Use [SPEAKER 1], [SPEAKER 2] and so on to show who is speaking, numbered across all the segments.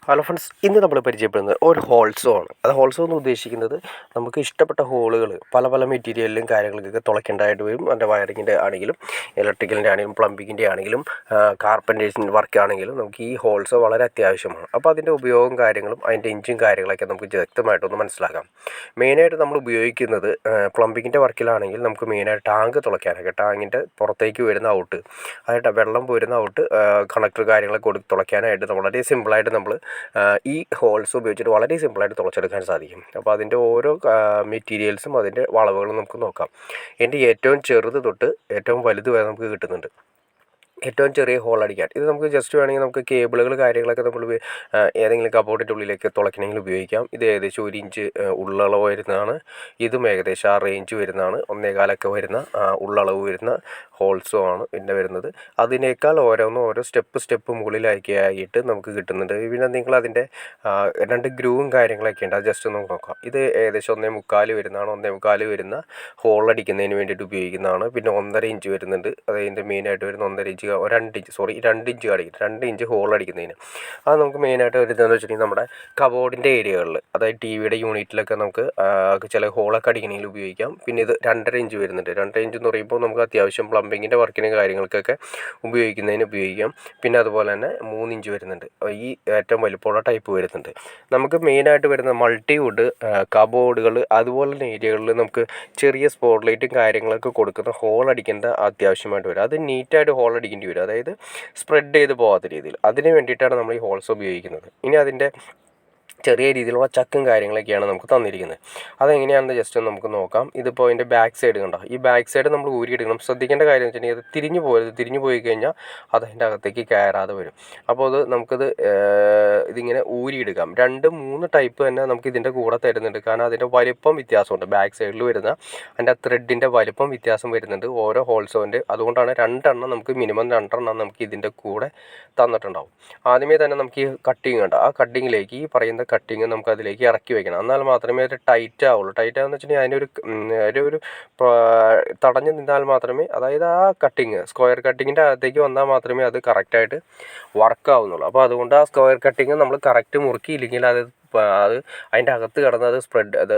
[SPEAKER 1] Hello friends, ഇന്ന് നമ്മൾ പരിചയപ്പെടുന്നത് ഒരു ഹോൾസോ ആണ്. അത് ഹോൾസോ എന്ന് ഉദ്ദേശിക്കുന്നത് നമുക്ക് ഇഷ്ടപ്പെട്ട ഹോളുകൾ പല പല മെറ്റീരിയലിലും കാര്യങ്ങൾക്കൊക്കെ തുളയ്ക്കേണ്ടതായിട്ട് വരും. അതിൻ്റെ വയറിങ്ങിൻ്റെ ആണെങ്കിലും ഇലക്ട്രിക്കലിൻ്റെ ആണെങ്കിലും പ്ലംബിങ്ങിൻ്റെ ആണെങ്കിലും കാർപ്പൻറ്റേഴ്സിൻ്റെ വർക്ക് ആണെങ്കിലും നമുക്ക് ഈ ഹോൾസോ വളരെ അത്യാവശ്യമാണ്. അപ്പോൾ അതിൻ്റെ ഉപയോഗവും കാര്യങ്ങളും അതിൻ്റെ ഇഞ്ചും കാര്യങ്ങളൊക്കെ നമുക്ക് വ്യക്തമായിട്ടൊന്ന് മനസ്സിലാക്കാം. മെയിനായിട്ട് നമ്മൾ ഉപയോഗിക്കുന്നത് പ്ലംബിങ്ങിൻ്റെ വർക്കിലാണെങ്കിൽ നമുക്ക് മെയിനായിട്ട് ടാങ്ക് തുളയ്ക്കാനൊക്കെ, ടാങ്കിൻ്റെ പുറത്തേക്ക് വരുന്ന ഔട്ട്, അതായത് വെള്ളം പോരുന്ന ഔട്ട് കണക്ടർ കാര്യങ്ങളൊക്കെ തുളയ്ക്കാനായിട്ട് വളരെ സിമ്പിളായിട്ട് നമ്മൾ ഈ ഹോൾസ് ഉപയോഗിച്ചിട്ട് വളരെ സിമ്പിളായിട്ട് തുളച്ചെടുക്കാൻ സാധിക്കും. അപ്പോൾ അതിൻ്റെ ഓരോ മെറ്റീരിയൽസും അതിൻ്റെ വളവുകളും നമുക്ക് നോക്കാം. എൻ്റെ ഏറ്റവും ചെറുത് തൊട്ട് ഏറ്റവും വലുത് വരെ നമുക്ക് കിട്ടുന്നുണ്ട്. ഏറ്റവും ചെറിയ ഹോൾ അടിക്കാൻ ഇത് നമുക്ക് ജസ്റ്റ് വേണമെങ്കിൽ നമുക്ക് കേബിളുകൾ കാര്യങ്ങളൊക്കെ നമ്മൾ ഏതെങ്കിലും കബോർഡിൻ്റെ ഉള്ളിലേക്ക് തുളയ്ക്കണമെങ്കിൽ ഉപയോഗിക്കാം. ഇത് ഏകദേശം 1 ഇഞ്ച് ഉള്ളളവ് വരുന്നതാണ്. ഇതും ഏകദേശം ആ റേഞ്ച് വരുന്നതാണ്. 1.25 വരുന്ന ഉള്ളളവ് വരുന്ന ഹോൾസോ ആണ് പിന്നെ വരുന്നത്. അതിനേക്കാൾ ഓരോ സ്റ്റെപ്പ് മുകളിലാക്കിയിട്ട് നമുക്ക് കിട്ടുന്നുണ്ട്. പിന്നെ നിങ്ങൾ അതിൻ്റെ 2 ഗ്രൂവും കാര്യങ്ങളൊക്കെ ഉണ്ട്. അത് ജസ്റ്റ് ഒന്ന് നോക്കാം. ഇത് ഏകദേശം 1.25 വരുന്നതാണ്. 1.25 വരുന്ന ഹോൾ അടിക്കുന്നതിന് വേണ്ടിയിട്ട് ഉപയോഗിക്കുന്നതാണ്. പിന്നെ 1.5 ഇഞ്ച് വരുന്നുണ്ട്. അതിൻ്റെ മെയിനായിട്ട് വരുന്ന 1.5 ഇഞ്ച് 2 ഇഞ്ച് കാണിക്കും. 2 ഇഞ്ച് ഹോൾ അടിക്കുന്നതിന് അത് നമുക്ക് മെയിനായിട്ട് വരുന്നതെന്ന് വെച്ചിട്ടുണ്ടെങ്കിൽ നമ്മുടെ കബോർഡിൻ്റെ ഏരിയകളിൽ, അതായത് ടി വിയുടെ യൂണിറ്റിലൊക്കെ നമുക്ക് ചില ഹോളൊക്കെ അടിക്കണമെങ്കിൽ ഉപയോഗിക്കാം. പിന്നെ ഇത് 2.5 ഇഞ്ച് വരുന്നുണ്ട്. 2.5 ഇഞ്ച് എന്ന് പറയുമ്പോൾ നമുക്ക് അത്യാവശ്യം പ്ലംബിങ്ങിൻ്റെ വർക്കിന് കാര്യങ്ങൾക്കൊക്കെ ഉപയോഗിക്കാം. പിന്നെ അതുപോലെ തന്നെ 3 ഇഞ്ച് വരുന്നുണ്ട്. ഈ ഏറ്റവും വലിപ്പമുള്ള ടൈപ്പ് വരുന്നുണ്ട്. നമുക്ക് മെയിനായിട്ട് വരുന്ന മൾട്ടിവുഡ് കബോർഡുകൾ അതുപോലെ തന്നെ ഏരിയകളിൽ നമുക്ക് ചെറിയ സ്പോട്ട് ലൈറ്റും കാര്യങ്ങളൊക്കെ കൊടുക്കുന്ന ഹോൾ അടിക്കേണ്ട അത്യാവശ്യമായിട്ട് വരും. അത് നീറ്റായിട്ട് ഹോൾ അടിക്കേണ്ടി വരും, അതായത് സ്പ്രെഡ് ചെയ്ത് പോകാത്ത രീതിയിൽ. അതിന് വേണ്ടിയിട്ടാണ് നമ്മൾ ഈ ഹോൾസ് ഉപയോഗിക്കുന്നത്. ഇനി അതിൻ്റെ ചെറിയ രീതിയിലുള്ള ചക്കും കാര്യങ്ങളൊക്കെയാണ് നമുക്ക് തന്നിരിക്കുന്നത്. അതെങ്ങനെയാണെന്ന് ജസ്റ്റ് ഒന്ന് നമുക്ക് നോക്കാം. ഇതിപ്പോൾ അതിൻ്റെ ബാക്ക് സൈഡ് കണ്ടോ, ഈ ബാക്ക് സൈഡ് നമ്മൾ ഊരിയെടുക്കണം. ശ്രദ്ധിക്കേണ്ട കാര്യം എന്ന് വെച്ചിട്ടുണ്ടെങ്കിൽ അത് തിരിഞ്ഞു പോയി കഴിഞ്ഞാൽ അത് അതിൻ്റെ അകത്തേക്ക് കയറാതെ വരും. അപ്പോൾ അത് നമുക്കത് ഇതിങ്ങനെ ഊരിയെടുക്കാം. 2-3 ടൈപ്പ് തന്നെ നമുക്ക് ഇതിൻ്റെ കൂടെ തരുന്നുണ്ട്. കാരണം അതിൻ്റെ വലിപ്പം വ്യത്യാസമുണ്ട്. ബാക്ക് സൈഡിൽ വരുന്ന അതിൻ്റെ ത്രെഡിൻ്റെ വലിപ്പം വ്യത്യാസം വരുന്നുണ്ട് ഓരോ ഹോൾസോൻ്റെ. അതുകൊണ്ടാണ് 2 എണ്ണം നമുക്ക് മിനിമം 2 എണ്ണം നമുക്ക് ഇതിൻ്റെ കൂടെ തന്നിട്ടുണ്ടാവും. ആദ്യമേ തന്നെ നമുക്ക് ഈ കട്ടിങ് ഉണ്ട്. ആ കട്ടിങ്ങിലേക്ക് ഈ പറയുന്ന കട്ടിങ് നമുക്ക് അതിലേക്ക് ഇറക്കി വെക്കണം. എന്നാൽ മാത്രമേ അത് ടൈറ്റ് ആവുള്ളൂ. ടൈറ്റ് ആവുമെന്ന് വെച്ചിട്ടുണ്ടെങ്കിൽ അതിനൊരു തടഞ്ഞു നിന്നാൽ മാത്രമേ, അതായത് ആ കട്ടിങ് സ്ക്വയർ കട്ടിങ്ങിൻ്റെ അകത്തേക്ക് വന്നാൽ മാത്രമേ അത് കറക്റ്റായിട്ട് വർക്ക് ആവുന്നുള്ളൂ. അപ്പോൾ അതുകൊണ്ട് ആ സ്ക്വയർ കട്ടിങ് നമ്മൾ കറക്റ്റ് മുറുക്കിയില്ലെങ്കിൽ അത് അതിൻ്റെ അകത്ത് കിടന്ന് അത് സ്പ്രെഡ് അത്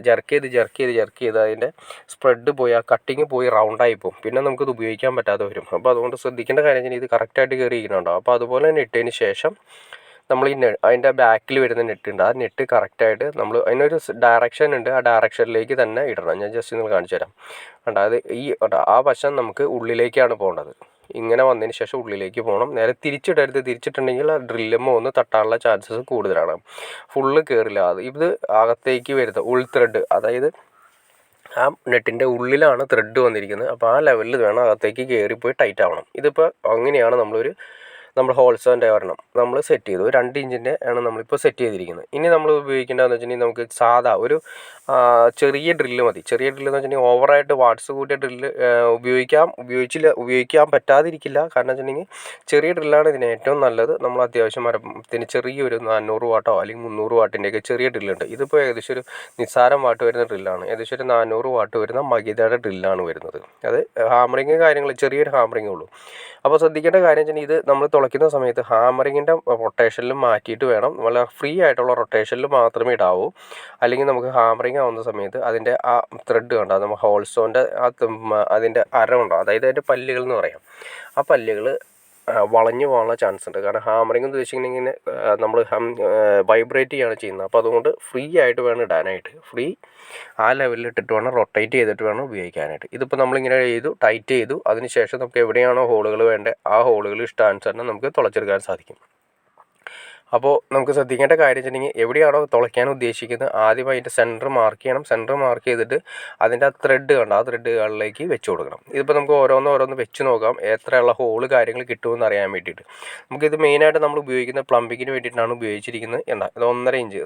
[SPEAKER 1] ജർക്ക് ചെയ്ത് അതിൻ്റെ സ്പ്രെഡ് പോയി ആ കട്ടിങ് പോയി റൗണ്ടായി പോകും. പിന്നെ നമുക്കത് ഉപയോഗിക്കാൻ പറ്റാതെ വരും. അപ്പോൾ അതുകൊണ്ട് ശ്രദ്ധിക്കേണ്ട കാര്യം വെച്ചാൽ ഇത് കറക്റ്റായിട്ട് കയറിയിരിക്കുന്നുണ്ടാവും. അപ്പോൾ അതുപോലെ തന്നെ ഇട്ടതിന് ശേഷം നമ്മൾ ഈ അതിൻ്റെ ബാക്കിൽ വരുന്ന നെട്ടുണ്ട്. ആ നെറ്റ് കറക്റ്റായിട്ട് നമ്മൾ അതിനൊരു ഡയറക്ഷൻ ഉണ്ട്. ആ ഡയറക്ഷനിലേക്ക് തന്നെ ഇടണം. ഞാൻ ജസ്റ്റ് നിങ്ങൾ കാണിച്ചു തരാം. അത് ആ വശം നമുക്ക് ഉള്ളിലേക്കാണ് പോകേണ്ടത്. ഇങ്ങനെ വന്നതിന് ശേഷം ഉള്ളിലേക്ക് പോകണം. നേരെ തിരിച്ചിടരുത്. തിരിച്ചിട്ടുണ്ടെങ്കിൽ ആ ഡ്രില്ലുമ്പോൾ ഒന്ന് തട്ടാനുള്ള ചാൻസസ് കൂടുതലാണ്. ഫുള്ള് കയറില്ല. ഇത് അകത്തേക്ക് വരുന്ന ഉൾ ത്രെഡ്, അതായത് ആ നെറ്റിൻ്റെ ഉള്ളിലാണ് ത്രെഡ് വന്നിരിക്കുന്നത്. അപ്പോൾ ആ ലെവലിൽ വേണം അകത്തേക്ക് കയറിപ്പോയി ടൈറ്റ് ആവണം. ഇതിപ്പോൾ അങ്ങനെയാണ് നമ്മൾ ഹോൾസോൻ്റെ ഒരെണ്ണം നമ്മൾ സെറ്റ് ചെയ്തു. 2 ഇഞ്ചിൻ്റെ ആണ് നമ്മളിപ്പോൾ സെറ്റ് ചെയ്തിരിക്കുന്നത്. ഇനി നമ്മൾ ഉപയോഗിക്കേണ്ടതെന്ന് വെച്ചിട്ടുണ്ടെങ്കിൽ നമുക്ക് സാധാ ഒരു ചെറിയ ഡ്രില്ല് മതി. ചെറിയ ഡ്രില്ല് എന്ന് വെച്ചിട്ടുണ്ടെങ്കിൽ ഓവറായിട്ട് വാട്ട്സ് കൂട്ടിയ ഡ്രില്ല് ഉപയോഗിക്കാൻ പറ്റാതിരിക്കില്ല. കാരണം വെച്ചിട്ടുണ്ടെങ്കിൽ ചെറിയ ഡ്രില്ലാണ് ഇതിന് ഏറ്റവും നല്ലത്. നമ്മൾ അത്യാവശ്യം മരത്തിന് ചെറിയൊരു 400 വാട്ടോ അല്ലെങ്കിൽ 300 വാട്ടിൻ്റെയൊക്കെ ചെറിയ ഡ്രില്ലുണ്ട്. ഇതിപ്പോൾ ഏകദേശം ഒരു നിസ്സാരം വാട്ട് വരുന്ന ഡ്രില്ലാണ്. ഏകദേശം ഒരു 400 വാട്ട് വരുന്ന മഗിതയുടെ ഡ്രില്ലാണ് വരുന്നത്. അത് ഹാമറിങ് കാര്യങ്ങൾ ചെറിയൊരു ഹാമറിങ്ങേ ഉള്ളൂ. അപ്പോൾ ശ്രദ്ധിക്കേണ്ട കാര്യം വെച്ചിട്ടുണ്ടെങ്കിൽ ഇത് നമ്മൾ തുളയ്ക്കുന്ന സമയത്ത് ഹാമറിങ്ങിൻ്റെ റൊട്ടേഷനിൽ മാറ്റിയിട്ട് വേണം, വളരെ ഫ്രീ ആയിട്ടുള്ള റൊട്ടേഷനിൽ മാത്രമേ ഇടാവൂ. അല്ലെങ്കിൽ നമുക്ക് ഹാമറിങ് ആവുന്ന സമയത്ത് അതിൻ്റെ ആ ത്രെഡ് കണ്ടോ, നമ്മൾ ഹോൾസോൻ്റെ അതിൻ്റെ അരമുണ്ടോ, അതായത് അതിൻ്റെ പല്ലുകൾ എന്ന് പറയാം, ആ പല്ലുകൾ വളഞ്ഞു പോകാനുള്ള ചാൻസ് ഉണ്ട്. കാരണം ഹാമറിങ് എന്ന് ഉദ്ദേശിച്ചിട്ടുണ്ടെങ്കിൽ നമ്മൾ വൈബ്രേറ്റ് ചെയ്യുകയാണ് ചെയ്യുന്നത്. അപ്പോൾ അതുകൊണ്ട് ഫ്രീ ആയിട്ട് വേണം ഇടാനായിട്ട്. ആ ലെവലിൽ ഇട്ടിട്ട് വേണം, റൊട്ടേറ്റ് ചെയ്തിട്ട് വേണം ഉപയോഗിക്കാനായിട്ട്. ഇതിപ്പോൾ നമ്മളിങ്ങനെ ടൈറ്റ് ചെയ്തു. അതിന് ശേഷം നമുക്ക് എവിടെയാണോ ഹോളുകൾ വേണ്ടത് ആ ഹോളുകൾ ഇഷ്ടാനുസരണം നമുക്ക് തുളച്ചെടുക്കാൻ സാധിക്കും. അപ്പോൾ നമുക്ക് ശ്രദ്ധിക്കേണ്ട കാര്യം വെച്ചിട്ടുണ്ടെങ്കിൽ എവിടെയാണോ തുളയ്ക്കാൻ ഉദ്ദേശിക്കുന്നത് ആദ്യം അതിൻ്റെ സെൻറ്റർ മാർക്ക് ചെയ്യണം. സെൻറ്റർ മാർക്ക് ചെയ്തിട്ട് അതിൻ്റെ ആ ത്രെഡ് കണ്ടോ, ആ ത്രെഡുകളിലേക്ക് വെച്ച് കൊടുക്കണം. ഇതിപ്പോൾ നമുക്ക് ഓരോന്ന് വെച്ച് നോക്കാം എത്രയുള്ള ഹോള് കാര്യങ്ങൾ കിട്ടുമെന്ന് അറിയാൻ വേണ്ടിയിട്ട്. നമുക്കിത് മെയിനായിട്ട് നമ്മൾ ഉപയോഗിക്കുന്നത് പ്ലംബിങ്ങിന് വേണ്ടിയിട്ടാണ് ഉപയോഗിച്ചിരിക്കുന്നത്. ഇത് 1.5 ഇഞ്ച്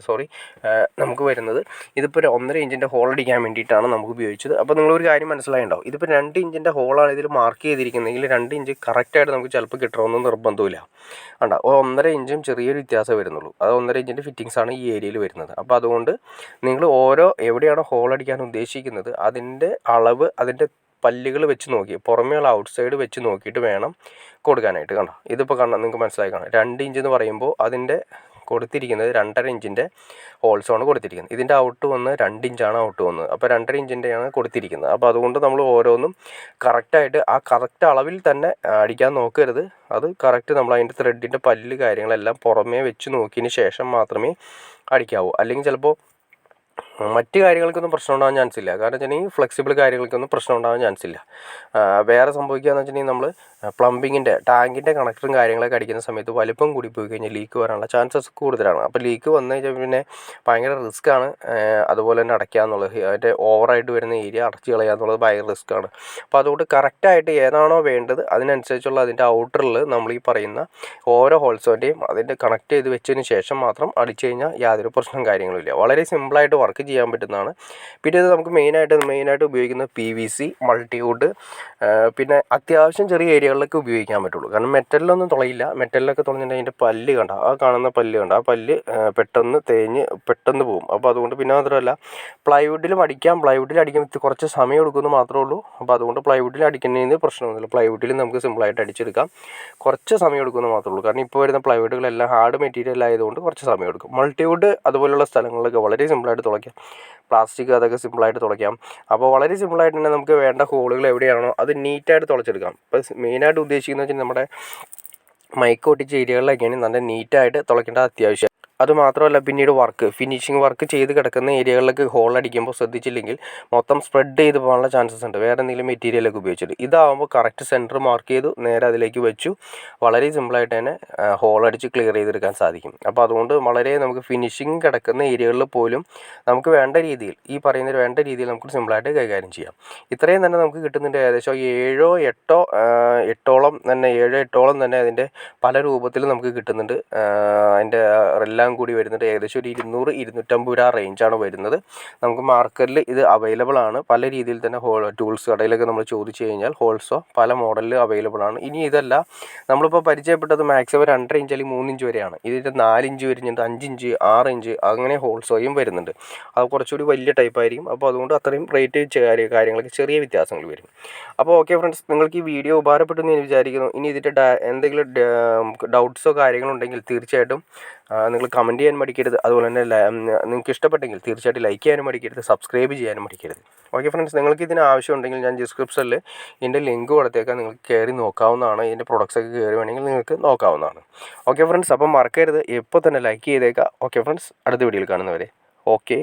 [SPEAKER 1] നമുക്ക് വരുന്നത്. ഇതിപ്പോൾ 1.5 ഇഞ്ചിൻ്റെ ഹോൾ അടിക്കാൻ വേണ്ടിയിട്ടാണ് നമുക്ക് ഉപയോഗിച്ചത്. അപ്പോൾ നിങ്ങളൊരു കാര്യം മനസ്സിലായിട്ടുണ്ടാവും. ഇതിപ്പോൾ 2 ഇഞ്ചിൻ്റെ ഹോളാണ് ഇതിൽ മാർക്ക് ചെയ്തിരിക്കുന്നതെങ്കിൽ 2 ഇഞ്ച് കറക്റ്റായിട്ട് നമുക്ക് ചിലപ്പോൾ കിട്ടണമെന്ന് നിർബന്ധമില്ല. 1.5 ഇഞ്ചും ചെറിയൊരു വ്യത്യാസം വരുന്നുള്ളൂ. അത് 1.5 ഇഞ്ചിൻ്റെ ഫിറ്റിങ്സാണ് ഈ ഏരിയയിൽ വരുന്നത്. അപ്പോൾ അതുകൊണ്ട് നിങ്ങൾ എവിടെയാണോ ഹോൾ അടിക്കാൻ ഉദ്ദേശിക്കുന്നത് അതിൻ്റെ അളവ്, അതിൻ്റെ പല്ലുകൾ വെച്ച് നോക്കി, പുറമേയുള്ള ഔട്ട് സൈഡ് വെച്ച് നോക്കിയിട്ട് വേണം കൊടുക്കാനായിട്ട്. കണ്ടോ, ഇതിപ്പോൾ നിങ്ങൾക്ക് മനസ്സിലായി കാണാം. 2 ഇഞ്ച് എന്ന് പറയുമ്പോൾ അതിൻ്റെ കൊടുത്തിരിക്കുന്നത് 2.5 ഇഞ്ചിൻ്റെ ഹോൾസാണ് കൊടുത്തിരിക്കുന്നത്. ഇതിൻ്റെ ഔട്ട് വന്ന് 2 ഇഞ്ചാണ് ഔട്ട് വന്നത്. അപ്പോൾ 2.5 ഇഞ്ചിൻ്റെയാണ് കൊടുത്തിരിക്കുന്നത്. അപ്പോൾ അതുകൊണ്ട് നമ്മൾ ഓരോന്നും കറക്റ്റായിട്ട് ആ കറക്റ്റ് അളവിൽ തന്നെ അടിക്കാൻ നോക്കരുത്. അത് കറക്റ്റ് നമ്മൾ അതിൻ്റെ ത്രെഡിൻ്റെ പല്ല് കാര്യങ്ങളെല്ലാം പുറമേ വെച്ച് നോക്കിയതിന് ശേഷം മാത്രമേ അടിക്കാവൂ. അല്ലെങ്കിൽ ചിലപ്പോൾ മറ്റ് കാര്യങ്ങൾക്കൊന്നും പ്രശ്നം ഉണ്ടാകാൻ ചാൻസ് ഇല്ല. കാരണം വെച്ചിട്ടുണ്ടെങ്കിൽ ഫ്ലെക്സിബിൾ കാര്യങ്ങൾക്കൊന്നും പ്രശ്നം ഉണ്ടാകാൻ ചാൻസ് ഇല്ല. വേറെ സംഭവിക്കുകയെന്ന് വെച്ചിട്ടുണ്ടെങ്കിൽ നമ്മൾ പ്ലംബിങ്ങിൻ്റെ ടാങ്കിൻ്റെ കണക്ടറും കാര്യങ്ങളൊക്കെ അടിക്കുന്ന സമയത്ത് വലിപ്പം കൂടി പോയി കഴിഞ്ഞാൽ ലീക്ക് വരാനുള്ള ചാൻസസ് കൂടുതലാണ്. അപ്പോൾ ലീക്ക് വന്നു കഴിഞ്ഞാൽ പിന്നെ ഭയങ്കര റിസ്ക്കാണ്. അതുപോലെ തന്നെ അടയ്ക്കുക എന്നുള്ളത്, അതിൻ്റെ ഓവറായിട്ട് വരുന്ന ഏരിയ അടച്ച് കളയുക എന്നുള്ളത് ഭയങ്കര റിസ്ക്കാണ്. അപ്പോൾ അതുകൊണ്ട് കറക്റ്റായിട്ട് ഏതാണോ വേണ്ടത് അതിനനുസരിച്ചുള്ള അതിൻ്റെ ഔട്ടറിൽ നമ്മൾ ഈ പറയുന്ന ഓരോ ഹോൾസോൻ്റെയും അതിൻ്റെ കണക്ട് ചെയ്ത് വെച്ചതിന് ശേഷം മാത്രം അടിച്ചു കഴിഞ്ഞാൽ യാതൊരു പ്രശ്നം കാര്യങ്ങളും ഇല്ല. വളരെ സിമ്പിളായിട്ട് വർക്ക് ചെയ്യാൻ പറ്റുന്നതാണ്. പിന്നെ ഇത് നമുക്ക് മെയിനായിട്ട് ഉപയോഗിക്കുന്നത് PVC, multywood, പിന്നെ അത്യാവശ്യം ചെറിയ ഏരിയകളിലൊക്കെ ഉപയോഗിക്കാൻ പറ്റുള്ളൂ. കാരണം മെറ്റലിലൊന്നും തുളയില്ല. മെറ്റലിലൊക്കെ തുളഞ്ഞിട്ടുണ്ടെങ്കിൽ അതിൻ്റെ പല്ല് കണ്ട, ആ കാണുന്ന പല്ല് കണ്ട, ആ പല്ല് പെട്ടെന്ന് തേഞ്ഞ് പെട്ടെന്ന് പോകും. അപ്പോൾ അതുകൊണ്ട് പിന്നെ മാത്രമല്ല പ്ലൈവുഡിലും അടിക്കാം. പ്ലൈവുഡിൽ അടിക്കുമ്പോൾ കുറച്ച് സമയം എടുക്കുമെന്ന് മാത്രമേ ഉള്ളൂ. അപ്പോൾ അതുകൊണ്ട് പ്ലൈവുഡിൽ അടിക്കുന്നതിന് പ്രശ്നമൊന്നുമില്ല. പ്ലൈവുഡിൽ നമുക്ക് സിമ്പിളായിട്ട് അടിച്ചെടുക്കാം. കുറച്ച് സമയം എടുക്കുമെന്ന് മാത്രമേ ഉള്ളൂ. കാരണം ഇപ്പോൾ വരുന്ന പ്ലൈവുഡുകളെല്ലാം ഹാർഡ് മെറ്റീരിയൽ ആയതുകൊണ്ട് കുറച്ച് സമയം എടുക്കും. മൾട്ടിവുഡ് അതുപോലുള്ള സ്ഥലങ്ങളിലൊക്കെ വളരെ സിമ്പിളായിട്ട് തുളയ്ക്കാം. പ്ലാസ്റ്റിക് അതൊക്കെ സിമ്പിളായിട്ട് തുളയ്ക്കാം. അപ്പോൾ വളരെ സിമ്പിളായിട്ട് തന്നെ നമുക്ക് വേണ്ട ഹോളുകൾ എവിടെയാണോ അത് നീറ്റായിട്ട് തുളച്ചെടുക്കാം. ഇപ്പോൾ മെയിനായിട്ട് ഉദ്ദേശിക്കുന്നത് വെച്ചാൽ നമ്മുടെ മൈക്ക് ഒട്ടിച്ച ഏരിയകളിലൊക്കെയാണ് നല്ല നീറ്റായിട്ട് തുളയ്ക്കേണ്ടത് അത്യാവശ്യം. അതുമാത്രമല്ല പിന്നീട് ഫിനിഷിങ് വർക്ക് ചെയ്ത് കിടക്കുന്ന ഏരിയകളിലേക്ക് ഹോൾ അടിക്കുമ്പോൾ ശ്രദ്ധിച്ചില്ലെങ്കിൽ മൊത്തം സ്പ്രെഡ് ചെയ്ത് പോകാനുള്ള ചാൻസസ് ഉണ്ട്, വേറെ എന്തെങ്കിലും മെറ്റീരിയലൊക്കെ ഉപയോഗിച്ചിട്ട്. ഇതാകുമ്പോൾ കറക്റ്റ് സെൻറ്റർ മാർക്ക് ചെയ്തു നേരെ അതിലേക്ക് വെച്ചു വളരെ സിമ്പിളായിട്ട് തന്നെ ഹോൾ അടിച്ച് ക്ലിയർ ചെയ്തെടുക്കാൻ സാധിക്കും. അപ്പോൾ അതുകൊണ്ട് വളരെ നമുക്ക് ഫിനിഷിങ് കിടക്കുന്ന ഏരിയകളിൽ പോലും നമുക്ക് വേണ്ട രീതിയിൽ വേണ്ട രീതിയിൽ നമുക്ക് സിമ്പിളായിട്ട് കൈകാര്യം ചെയ്യാം. ഇത്രയും തന്നെ നമുക്ക് കിട്ടുന്നുണ്ട്. ഏകദേശം 7-8ഓളം തന്നെ അതിൻ്റെ പല രൂപത്തിൽ നമുക്ക് കിട്ടുന്നുണ്ട്. അതിൻ്റെ എല്ലാം കൂടി വരുന്നുണ്ട്. ഏകദേശം ഒരു 200-250 രൂപ റേഞ്ചാണ് വരുന്നത്. നമുക്ക് മാർക്കറ്റിൽ ഇത് അവൈലബിൾ ആണ്. പല രീതിയിൽ തന്നെ ടൂൾസ് കടയിലൊക്കെ നമ്മൾ ചോദിച്ചു കഴിഞ്ഞാൽ ഹോൾസോ പല മോഡലിൽ അവൈലബിൾ ആണ്. ഇനി ഇതല്ല, നമ്മളിപ്പോൾ പരിചയപ്പെട്ടത് മാക്സിമം 2.5 ഇഞ്ച് അല്ലെങ്കിൽ 3 ഇഞ്ച് വരെയാണ്. ഇതിൻ്റെ 4 ഇഞ്ച് വരുന്നുണ്ട്, 5 ഇഞ്ച്, 6 ഇഞ്ച് അങ്ങനെ ഹോൾസോയും വരുന്നുണ്ട്. അത് കുറച്ചുകൂടി വലിയ ടൈപ്പ് ആയിരിക്കും. അപ്പോൾ അതുകൊണ്ട് അത്രയും റേറ്റ് കാര്യങ്ങളൊക്കെ ചെറിയ വ്യത്യാസങ്ങൾ വരും. അപ്പോൾ ഓക്കെ ഫ്രണ്ട്സ്, നിങ്ങൾക്ക് ഈ വീഡിയോ ഉപകാരപ്പെട്ടെന്ന് ഞാൻ വിചാരിക്കുന്നു. ഇനി ഇതിൻ്റെ എന്തെങ്കിലും ഡൗട്ട്സോ കാര്യങ്ങളോ ഉണ്ടെങ്കിൽ തീർച്ചയായിട്ടും നിങ്ങൾ കമൻറ്റ് ചെയ്യാൻ മടിക്കരുത്. അതുപോലെ തന്നെ നിങ്ങൾക്ക് ഇഷ്ടപ്പെട്ടെങ്കിൽ തീർച്ചയായിട്ടും ലൈക്ക് ചെയ്യാനും മടിക്കരുത്, സബ്സ്ക്രൈബ് ചെയ്യാനും മടിക്കരുത്. ഓക്കെ ഫ്രണ്ട്സ്, നിങ്ങൾക്ക് ഇതിന് ആവശ്യമുണ്ടെങ്കിൽ ഞാൻ ഡിസ്ക്രിപ്ഷനിൽ ഇതിൻ്റെ ലിങ്ക് കൊടുത്തേക്കാം. നിങ്ങൾക്ക് കയറി നോക്കാവുന്നതാണ്. ഇതിൻ്റെ പ്രൊഡക്ട്സൊക്കെ കയറി വേണമെങ്കിൽ നിങ്ങൾക്ക് നോക്കാവുന്നതാണ്. ഓക്കെ ഫ്രണ്ട്സ്, അപ്പം മറക്കരുത് ഇപ്പോൾ തന്നെ ലൈക്ക് ചെയ്തേക്കാം. ഓക്കെ ഫ്രണ്ട്സ്, അടുത്ത വീഡിയോയിൽ കാണുന്നവരെ ഓക്കെ.